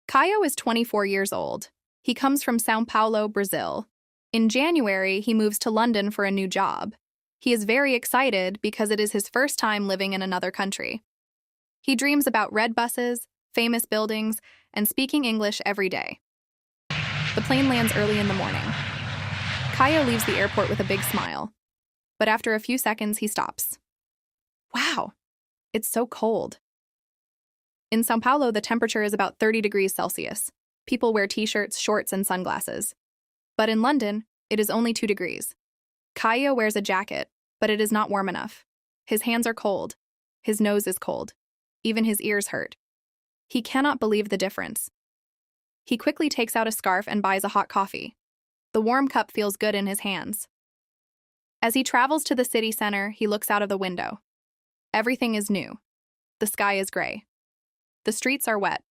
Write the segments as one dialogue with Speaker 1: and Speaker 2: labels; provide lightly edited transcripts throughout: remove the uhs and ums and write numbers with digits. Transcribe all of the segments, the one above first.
Speaker 1: Caio is 24 years old. He comes from São Paulo, Brazil. In January, he moves to London for a new job. He is very excited because it is his first time living in another country. He dreams about red buses, famous buildings, and speaking English every day. The plane lands early in the morning. Caio leaves the airport with a big smile. But after a few seconds, he stops. Wow, it's so cold. In São Paulo, the temperature is about 30 degrees Celsius. People wear t-shirts, shorts, and sunglasses. But in London, it is only 2 degrees. Caio wears a jacket, but it is not warm enough. His hands are cold. His nose is cold. Even his ears hurt. He cannot believe the difference. He quickly takes out a scarf and buys a hot coffee. The warm cup feels good in his hands. As he travels to the city center, he looks out of the window. Everything is new. The sky is gray. The streets are wet.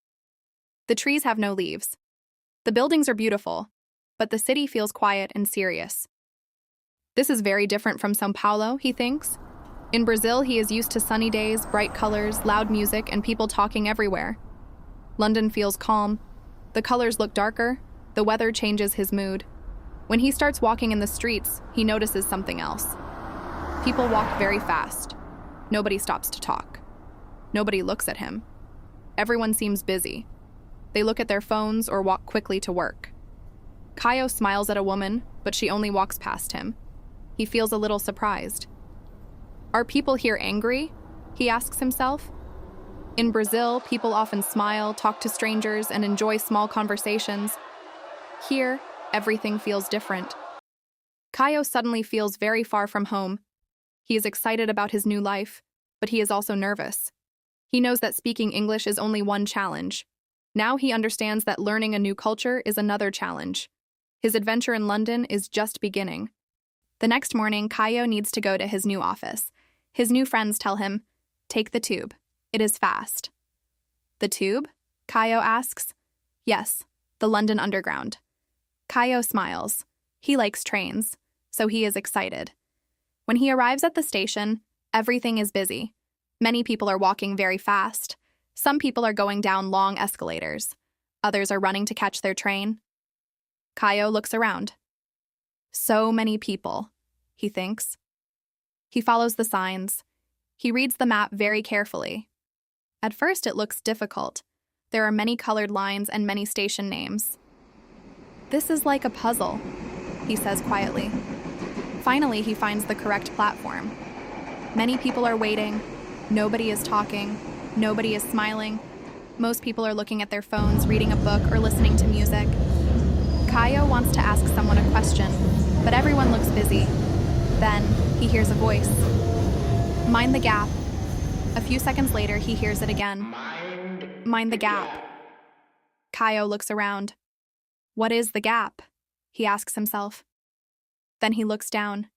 Speaker 1: The trees have no leaves. The buildings are beautiful, but the city feels quiet and serious. This is very different from São Paulo, he thinks. In Brazil, he is used to sunny days, bright colors, loud music, and people talking everywhere. London feels calm. The colors look darker. The weather changes his mood. When he starts walking in the streets, he notices something else. People walk very fast. Nobody stops to talk. Nobody looks at him. Everyone seems busy. They look at their phones or walk quickly to work. Caio smiles at a woman, but she only walks past him. He feels a little surprised. Are people here angry? He asks himself. In Brazil, people often smile, talk to strangers, and enjoy small conversations. Here, everything feels different. Caio suddenly feels very far from home. He is excited about his new life, but he is also nervous. He knows that speaking English is only one challenge. Now he understands that learning a new culture is another challenge. His adventure in London is just beginning. The next morning, Caio needs to go to his new office. His new friends tell him, "Take the tube. It is fast." The tube? Caio asks. Yes, the London Underground. Caio smiles. He likes trains, so he is excited. When he arrives at the station, everything is busy. Many people are walking very fast. Some people are going down long escalators. Others are running to catch their train. Caio looks around. So many people, he thinks. He follows the signs. He reads the map very carefully. At first, it looks difficult. There are many colored lines and many station names. This is like a puzzle, he says quietly. Finally, he finds the correct platform. Many people are waiting. Nobody is talking. Nobody is smiling. Most people are looking at their phones, reading a book, or listening to music. Caio wants to ask someone a question, but everyone looks busy. Then, he hears a voice. Mind the gap. A few seconds later, he hears it again. Mind the gap. Caio looks around. What is the gap? He asks himself. Then he looks down.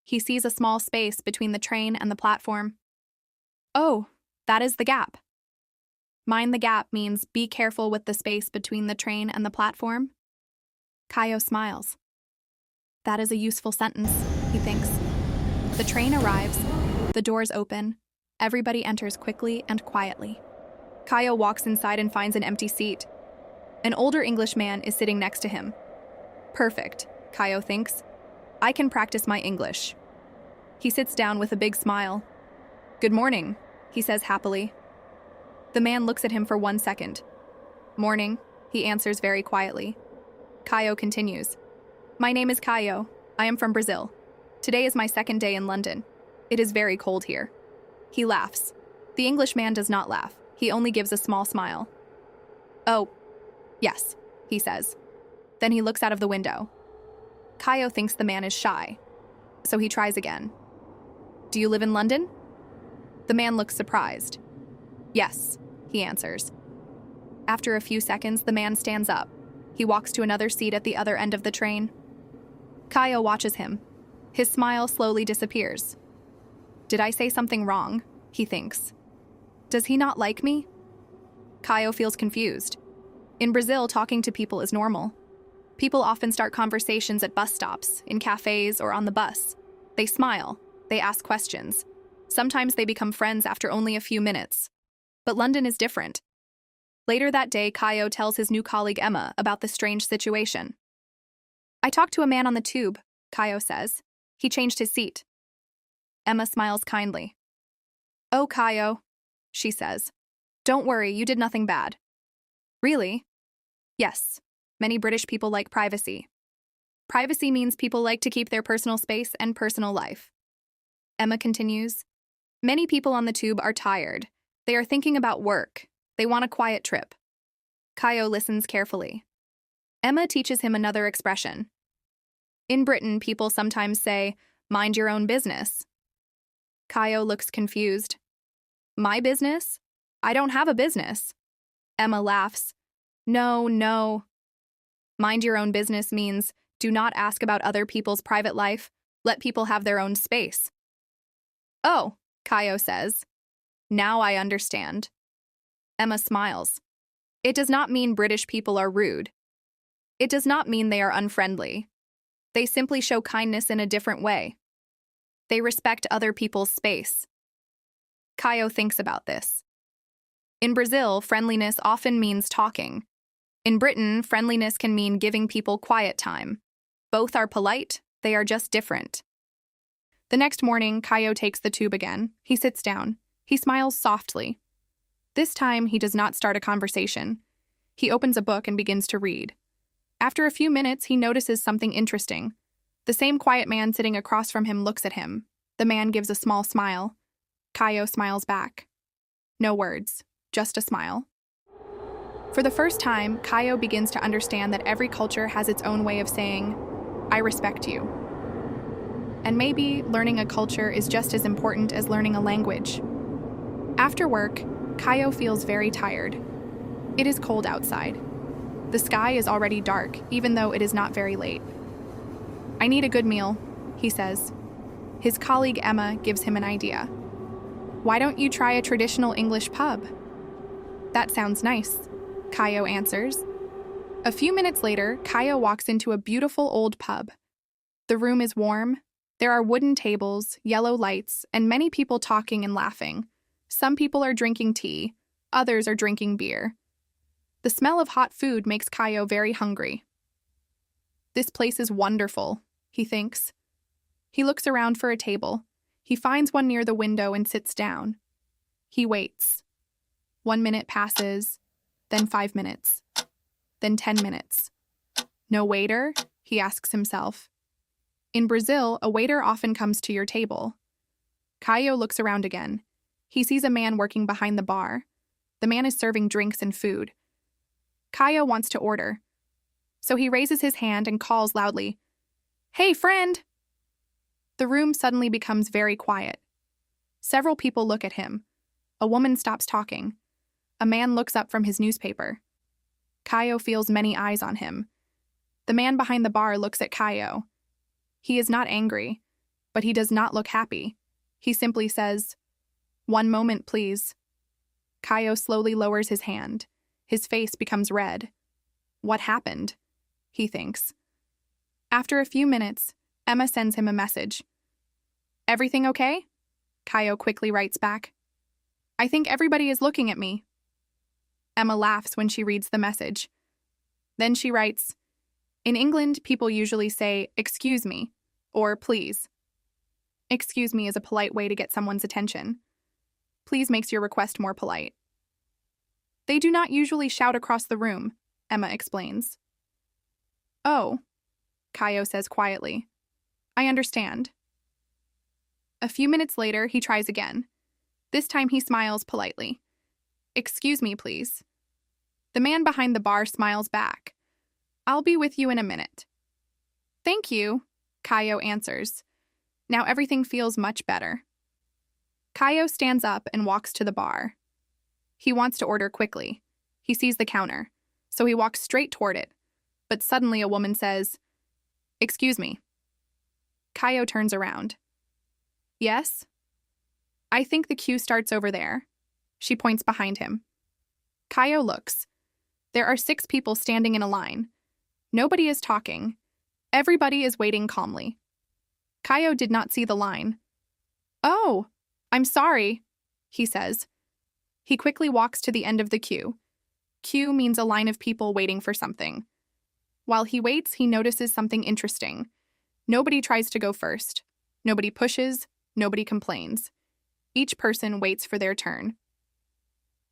Speaker 1: He sees a small space between the train and the platform. Oh, that is the gap. Mind the gap means be careful with the space between the train and the platform. Caio smiles. That is a useful sentence, he thinks. The train arrives. The doors open. Everybody enters quickly and quietly. Caio walks inside and finds an empty seat. An older English man is sitting next to him. Perfect, Caio thinks. I can practice my English. He sits down with a big smile. Good morning, he says happily. The man looks at him for 1 second. Morning, he answers very quietly. Caio continues. My name is Caio. I am from Brazil. Today is my second day in London. It is very cold here. He laughs. The English man does not laugh. He only gives a small smile. Oh, yes, he says. Then he looks out of the window. Caio thinks the man is shy, so he tries again. Do you live in London? The man looks surprised. Yes, he answers. After a few seconds, the man stands up. He walks to another seat at the other end of the train. Caio watches him. His smile slowly disappears. Did I say something wrong? He thinks. Does he not like me? Caio feels confused. In Brazil, talking to people is normal. People often start conversations at bus stops, in cafes, or on the bus. They smile. They ask questions. Sometimes they become friends after only a few minutes. But London is different. Later that day, Caio tells his new colleague Emma about the strange situation. I talked to a man on the tube, Caio says. He changed his seat. Emma smiles kindly. Oh, Caio, she says. Don't worry, you did nothing bad. Really? Yes. Many British people like privacy. Privacy means people like to keep their personal space and personal life. Emma continues. Many people on the tube are tired. They are thinking about work. They want a quiet trip. Caio listens carefully. Emma teaches him another expression. In Britain, people sometimes say, mind your own business. Caio looks confused. My business? I don't have a business. Emma laughs. No. Mind your own business means do not ask about other people's private life. Let people have their own space. Oh, Caio says. Now I understand. Emma smiles. It does not mean British people are rude. It does not mean they are unfriendly. They simply show kindness in a different way. They respect other people's space. Caio thinks about this. In Brazil, friendliness often means talking. In Britain, friendliness can mean giving people quiet time. Both are polite, they are just different. The next morning, Caio takes the tube again. He sits down. He smiles softly. This time, he does not start a conversation. He opens a book and begins to read. After a few minutes, he notices something interesting. The same quiet man sitting across from him looks at him. The man gives a small smile. Caio smiles back. No words, just a smile. For the first time, Caio begins to understand that every culture has its own way of saying, I respect you. And maybe learning a culture is just as important as learning a language. After work, Caio feels very tired. It is cold outside. The sky is already dark, even though it is not very late. I need a good meal, he says. His colleague Emma gives him an idea. Why don't you try a traditional English pub? That sounds nice, Caio answers. A few minutes later, Caio walks into a beautiful old pub. The room is warm. There are wooden tables, yellow lights, and many people talking and laughing. Some people are drinking tea, others are drinking beer. The smell of hot food makes Caio very hungry. This place is wonderful, he thinks. He looks around for a table. He finds one near the window and sits down. He waits. 1 minute passes, then 5 minutes, then 10 minutes. No waiter? He asks himself. In Brazil, a waiter often comes to your table. Caio looks around again. He sees a man working behind the bar. The man is serving drinks and food. Caio wants to order. So he raises his hand and calls loudly, Hey, friend! The room suddenly becomes very quiet. Several people look at him. A woman stops talking. A man looks up from his newspaper. Caio feels many eyes on him. The man behind the bar looks at Caio. He is not angry, but he does not look happy. He simply says, 1 moment, please. Caio slowly lowers his hand. His face becomes red. What happened? He thinks. After a few minutes, Emma sends him a message. Everything okay? Caio quickly writes back. I think everybody is looking at me. Emma laughs when she reads the message. Then she writes, In England, people usually say, excuse me, or please. Excuse me is a polite way to get someone's attention. Please makes your request more polite. They do not usually shout across the room, Emma explains. Oh, Caio says quietly. I understand. A few minutes later, he tries again. This time he smiles politely. Excuse me, please. The man behind the bar smiles back. I'll be with you in a minute. Thank you, Caio answers. Now everything feels much better. Caio stands up and walks to the bar. He wants to order quickly. He sees the counter, so he walks straight toward it. But suddenly a woman says, Excuse me. Caio turns around. Yes? I think the queue starts over there. She points behind him. Caio looks. There are 6 people standing in a line. Nobody is talking. Everybody is waiting calmly. Caio did not see the line. Oh, I'm sorry, he says. He quickly walks to the end of the queue. Queue means a line of people waiting for something. While he waits, he notices something interesting. Nobody tries to go first. Nobody pushes. Nobody complains. Each person waits for their turn.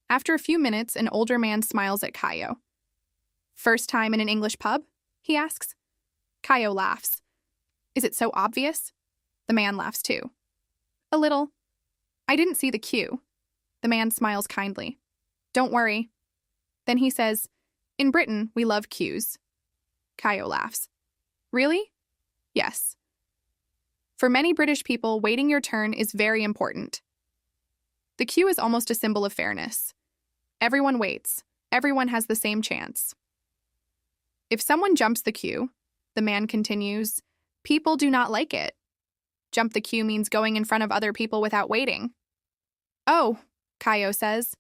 Speaker 1: After a few minutes, an older man smiles at Caio. "First time in an English pub?" he asks. Caio laughs. "Is it so obvious?" The man laughs too. "A little. I didn't see the queue." The man smiles kindly. "Don't worry." Then he says, "In Britain, we love queues." Caio laughs. "Really?" "Yes." For many British people, waiting your turn is very important. The queue is almost a symbol of fairness. Everyone waits. Everyone has the same chance. If someone jumps the queue, the man continues, people do not like it. Jump the queue means going in front of other people without waiting. "Oh," Caio says.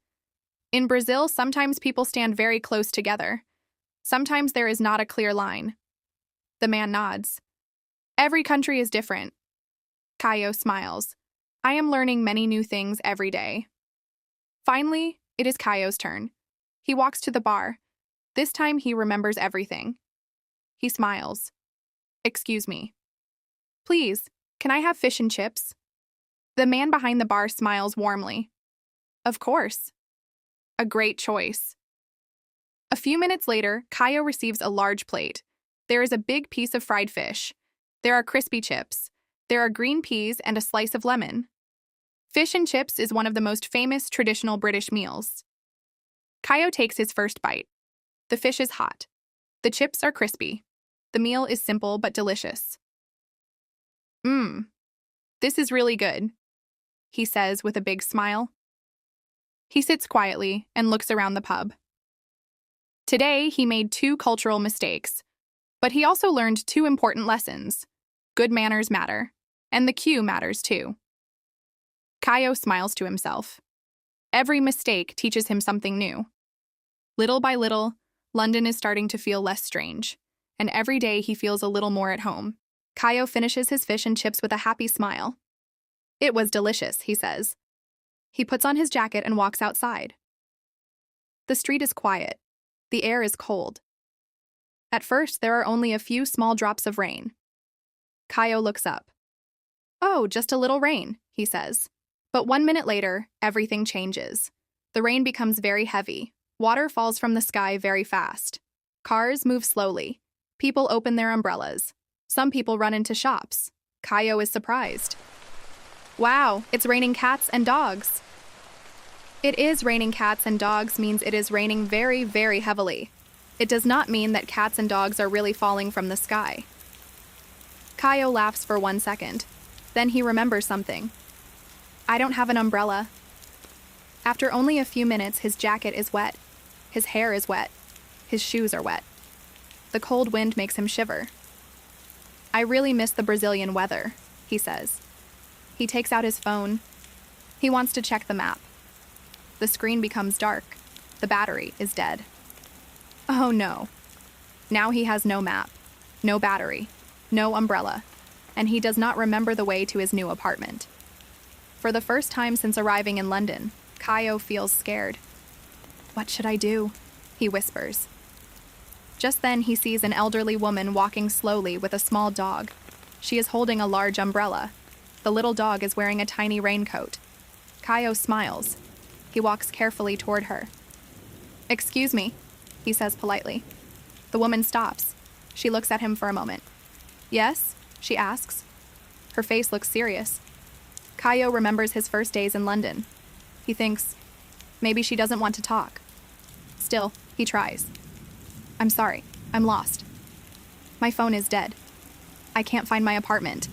Speaker 1: "In Brazil, sometimes people stand very close together. Sometimes there is not a clear line." The man nods. "Every country is different." Caio smiles. "I am learning many new things every day." Finally, it is Caio's turn. He walks to the bar. This time he remembers everything. He smiles. "Excuse me." "Please, can I have fish and chips?" The man behind the bar smiles warmly. "Of course." A great choice. A few minutes later, Caio receives a large plate. There is a big piece of fried fish. There are crispy chips. There are green peas and a slice of lemon. Fish and chips is one of the most famous traditional British meals. Caio takes his first bite. The fish is hot. The chips are crispy. The meal is simple but delicious. This is really good," he says with a big smile. He sits quietly and looks around the pub. Today, he made 2 cultural mistakes, but he also learned 2 important lessons. Good manners matter, and the queue matters too. Caio smiles to himself. Every mistake teaches him something new. Little by little, London is starting to feel less strange, and every day he feels a little more at home. Caio finishes his fish and chips with a happy smile. "It was delicious," he says. He puts on his jacket and walks outside. The street is quiet. The air is cold. At first, there are only a few small drops of rain. Caio looks up. "Oh, just a little rain," he says. But 1 minute later, everything changes. The rain becomes very heavy. Water falls from the sky very fast. Cars move slowly. People open their umbrellas. Some people run into shops. Caio is surprised. "Wow, it's raining cats and dogs." It is raining cats and dogs means it is raining very, very heavily. It does not mean that cats and dogs are really falling from the sky. Caio laughs for 1 second. Then he remembers something. "I don't have an umbrella." After only a few minutes, his jacket is wet. His hair is wet. His shoes are wet. The cold wind makes him shiver. "I really miss the Brazilian weather," he says. He takes out his phone. He wants to check the map. The screen becomes dark. The battery is dead. Oh no. Now he has no map, no battery, no umbrella, and he does not remember the way to his new apartment. For the first time since arriving in London, Caio feels scared. "What should I do?" he whispers. Just then he sees an elderly woman walking slowly with a small dog. She is holding a large umbrella. The little dog is wearing a tiny raincoat. Caio smiles. He walks carefully toward her. "Excuse me," he says politely. The woman stops. She looks at him for a moment. "Yes?" she asks. Her face looks serious. Caio remembers his first days in London. He thinks, maybe she doesn't want to talk. Still, he tries. "I'm sorry, I'm lost. My phone is dead. I can't find my apartment."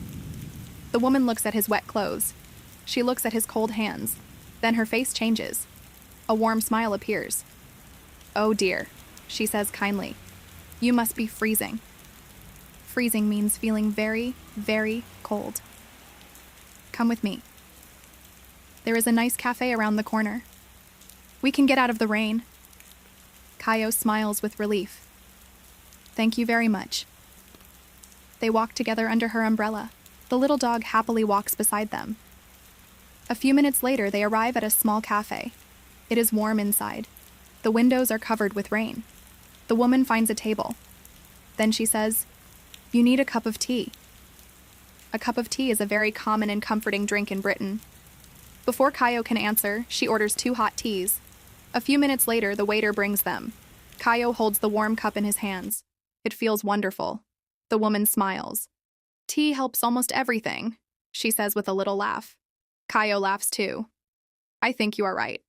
Speaker 1: The woman looks at his wet clothes. She looks at his cold hands. Then her face changes. A warm smile appears. "Oh dear," she says kindly. "You must be freezing." Freezing means feeling very, very cold. "Come with me. There is a nice cafe around the corner. We can get out of the rain." Caio smiles with relief. "Thank you very much." They walk together under her umbrella. The little dog happily walks beside them. A few minutes later, they arrive at a small cafe. It is warm inside. The windows are covered with rain. The woman finds a table. Then she says, "You need a cup of tea." A cup of tea is a very common and comforting drink in Britain. Before Caio can answer, she orders 2 hot teas. A few minutes later, the waiter brings them. Caio holds the warm cup in his hands. It feels wonderful. The woman smiles. "Tea helps almost everything," she says with a little laugh. Caio laughs too. "I think you are right."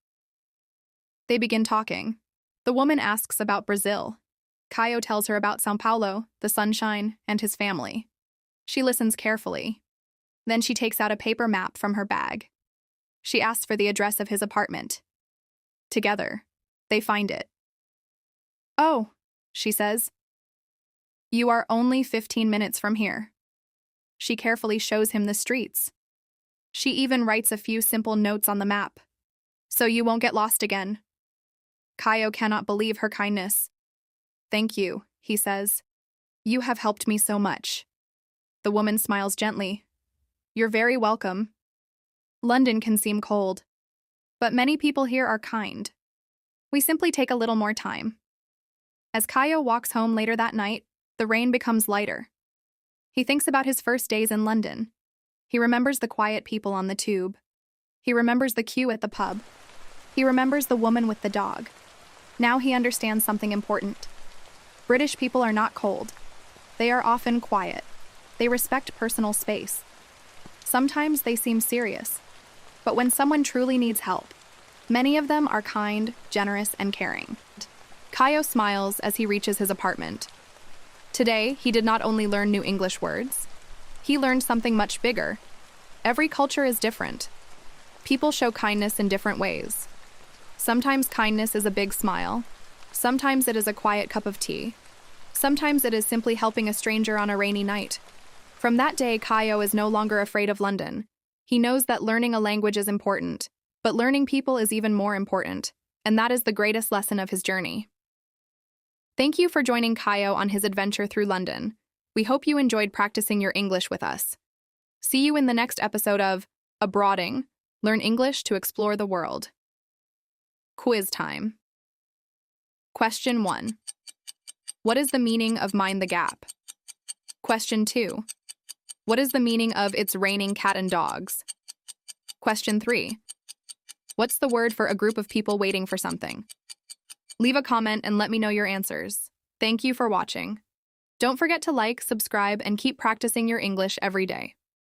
Speaker 1: They begin talking. The woman asks about Brazil. Caio tells her about São Paulo, the sunshine, and his family. She listens carefully. Then she takes out a paper map from her bag. She asks for the address of his apartment. Together, they find it. "Oh," she says, "you are only 15 minutes from here." She carefully shows him the streets. She even writes a few simple notes on the map. "So you won't get lost again." Caio cannot believe her kindness. "Thank you," he says. "You have helped me so much." The woman smiles gently. "You're very welcome." London can seem cold, but many people here are kind. We simply take a little more time. As Caio walks home later that night, the rain becomes lighter. He thinks about his first days in London. He remembers the quiet people on the tube. He remembers the queue at the pub. He remembers the woman with the dog. Now he understands something important. British people are not cold. They are often quiet. They respect personal space. Sometimes they seem serious. But when someone truly needs help, many of them are kind, generous, and caring. Caio smiles as he reaches his apartment. Today, he did not only learn new English words, he learned something much bigger. Every culture is different. People show kindness in different ways. Sometimes kindness is a big smile. Sometimes it is a quiet cup of tea. Sometimes it is simply helping a stranger on a rainy night. From that day, Caio is no longer afraid of London. He knows that learning a language is important, but learning people is even more important, and that is the greatest lesson of his journey. Thank you for joining Caio on his adventure through London. We hope you enjoyed practicing your English with us. See you in the next episode of Abroading, Learn English to Explore the World. Quiz time. Question 1. What is the meaning of mind the gap? Question 2. What is the meaning of it's raining cat and dogs? Question 3. What's the word for a group of people waiting for something? Leave a comment and let me know your answers. Thank you for watching. Don't forget to like, subscribe, and keep practicing your English every day.